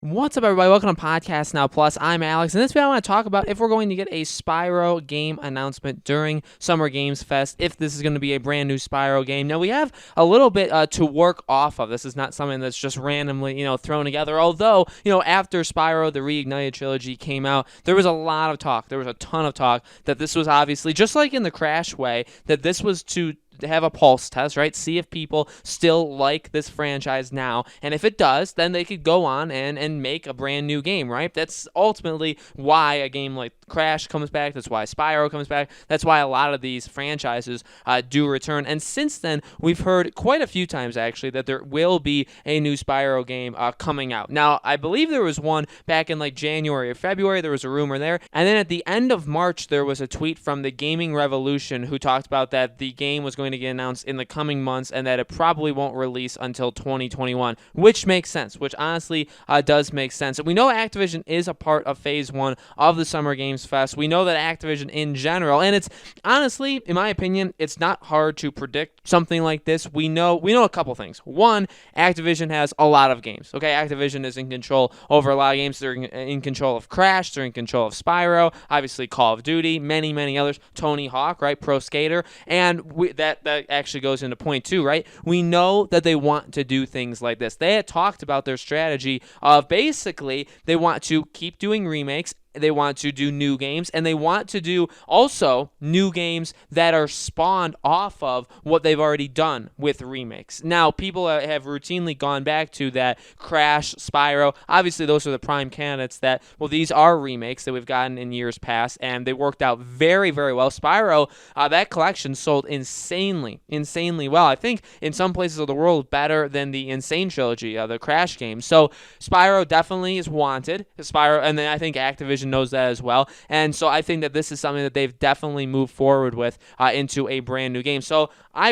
What's up, everybody? Welcome to Podcast Now Plus. I'm Alex, and this video I want to talk about if we're going to get a Spyro game announcement during Summer Games Fest, if this is going to be a brand new Spyro game. Now, we have a little bit to work off of. This is not something that's just randomly, thrown together, although, after Spyro, the Reignited trilogy came out, there was a lot of talk. There was a ton of talk that this was obviously, just like in the Crash way, that this was to have a pulse test, right? See if people still like this franchise now. And if it does, then they could go on and make a brand new game, right? That's ultimately why a game like Crash comes back. That's why Spyro comes back. That's why a lot of these franchises do return. And since then, we've heard quite a few times, actually, that there will be a new Spyro game coming out. Now, I believe there was one back in like January or February. There was a rumor there. And then at the end of March, there was a tweet from the Gaming Revolution who talked about that the game was going to get announced in the coming months and that it probably won't release until 2021, which makes sense, which honestly does make sense. And we know Activision is a part of Phase 1 of the Summer Games Fest. We know that Activision in general, and it's honestly, in my opinion, it's not hard to predict something like this. We know a couple things. One, Activision has a lot of games. Okay, Activision is in control over a lot of games. They're in control of Crash. They're in control of Spyro. Obviously, Call of Duty. Many others. Tony Hawk, right? Pro Skater. And that actually goes into point two, right? We know that they want to do things like this. They had talked about their strategy of basically they want to keep doing remakes. They want to do new games, and they want to do also new games that are spawned off of what they've already done with remakes. Now, people have routinely gone back to that Crash, Spyro. Obviously, those are the prime candidates that, well, these are remakes that we've gotten in years past, and they worked out very well. Spyro, that collection sold insanely well. I think in some places of the world better than the Insane trilogy, the Crash game. So Spyro definitely is wanted. Spyro, and then I think Activision knows that as well. And so I think that this is something that they've definitely moved forward with into a brand new game. So my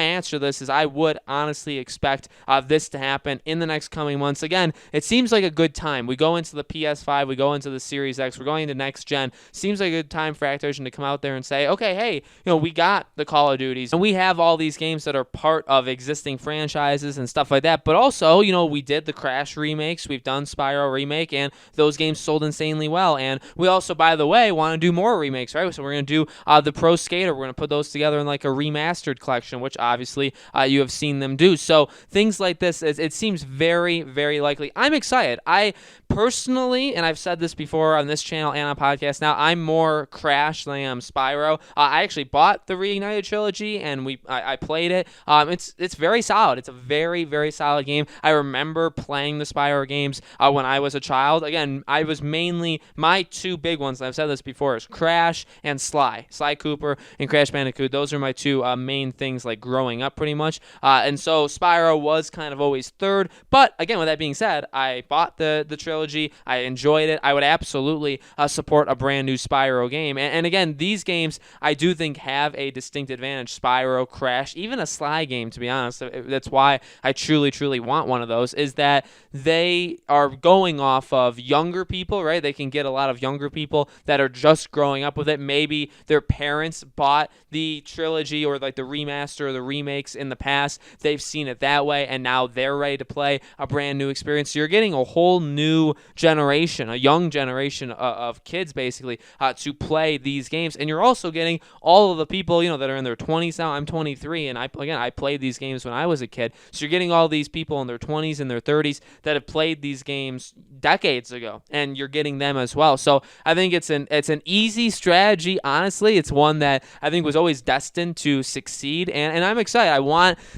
answer to this is I would honestly expect this to happen in the next coming months. Again, it seems like a good time. We go into the PS5, we go into the Series X, we're going into next gen. Seems like a good time for Activision to come out there and say, okay, hey, we got the Call of Duties, and we have all these games that are part of existing franchises and stuff like that. But also, we did the Crash remakes, we've done Spyro remake, and those games sold insanely well. And we also, by the way, want to do more remakes, right? So we're going to do the Pro Skater. We're going to put those together in like a remastered collection, which obviously you have seen them do. So things like this, it seems very likely. I'm excited. I personally, and I've said this before on this channel and on podcast now, I'm more Crash than I am Spyro. I actually bought the Reignited trilogy, and I played it. It's very solid. It's a very solid game. I remember playing the Spyro games when I was a child. Again, I was mainly, my two big ones, and I've said this before, is Crash and Sly Cooper and Crash Bandicoot. Those are my two main things, like growing up pretty much. And so Spyro was kind of always third. But again, with that being said, I bought the trilogy. I enjoyed it. I would absolutely support a brand new Spyro game. And again, these games I do think have a distinct advantage. Spyro, Crash, even a Sly game, to be honest. That's why I truly want one of those, is that they are going off of younger people, right? They can get a lot of younger people that are just growing up with it. Maybe their parents bought the trilogy or like the remaster or the remakes in the past. They've seen it that way, and now they're ready to play a brand new experience. So you're getting a whole new generation, a young generation of kids basically to play these games. And you're also getting all of the people, that are in their 20s now. I'm 23, and I played these games when I was a kid. So you're getting all these people in their 20s and their 30s that have played these games decades ago, and you're getting them as well. So I think it's an easy strategy. Honestly, it's one that I think was always destined to succeed, and I'm excited.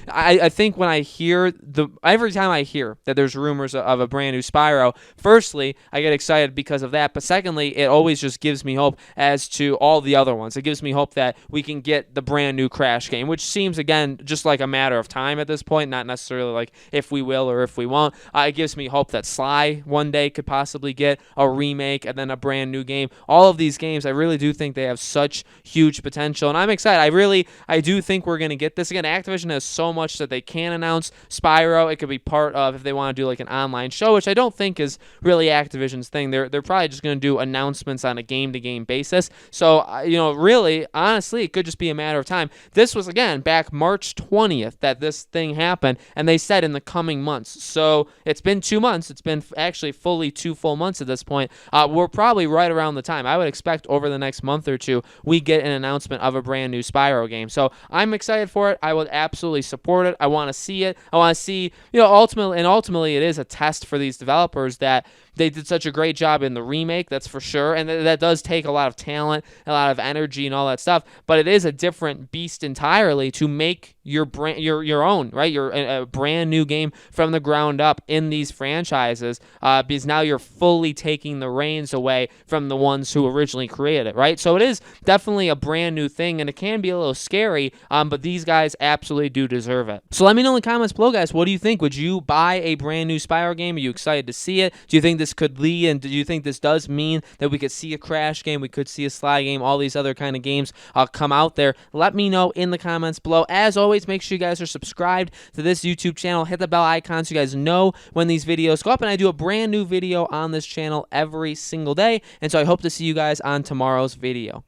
I think when I hear every time I hear that there's rumors of a brand new Spyro, firstly, I get excited because of that, but secondly, it always just gives me hope as to all the other ones. It gives me hope that we can get the brand new Crash game, which seems, again, just like a matter of time at this point, not necessarily like if we will or if we won't. It gives me hope that Sly one day could possibly get a remake. remake and then a brand new game. All of these games, I really do think they have such huge potential, and I'm excited. I do think we're going to get this. Again, Activision has so much that they can announce. Spyro, it could be part of if they want to do like an online show, which I don't think is really Activision's thing. They're probably just going to do announcements on a game-to-game basis. So, really, honestly, it could just be a matter of time. This was, again, back March 20th that this thing happened, and they said in the coming months. So it's been 2 months. It's been actually fully 2 full months at this point. We're probably right around the time. I would expect over the next month or two, we get an announcement of a brand new Spyro game. So I'm excited for it. I would absolutely support it. I want to see it. I want to see, ultimately it is a test for these developers that they did such a great job in the remake, that's for sure, and that does take a lot of talent, a lot of energy, and all that stuff. But it is a different beast entirely to make your brand, your own, right? A brand new game from the ground up in these franchises, because now you're fully taking the reins away from the ones who originally created it, right? So it is definitely a brand new thing, and it can be a little scary, but these guys absolutely do deserve it. So let me know in the comments below, guys. What do you think? Would you buy a brand new Spyro game? Are you excited to see it? Do you think this could lead, and do you think this does mean that we could see a Crash game, we could see a Sly game, all these other kind of games come out there? Let me know in the comments below. As always, make sure you guys are subscribed to this YouTube channel. Hit the bell icon so you guys know when these videos go up, and I do a brand new video on this channel every single day, and so I hope to see you guys on tomorrow's video.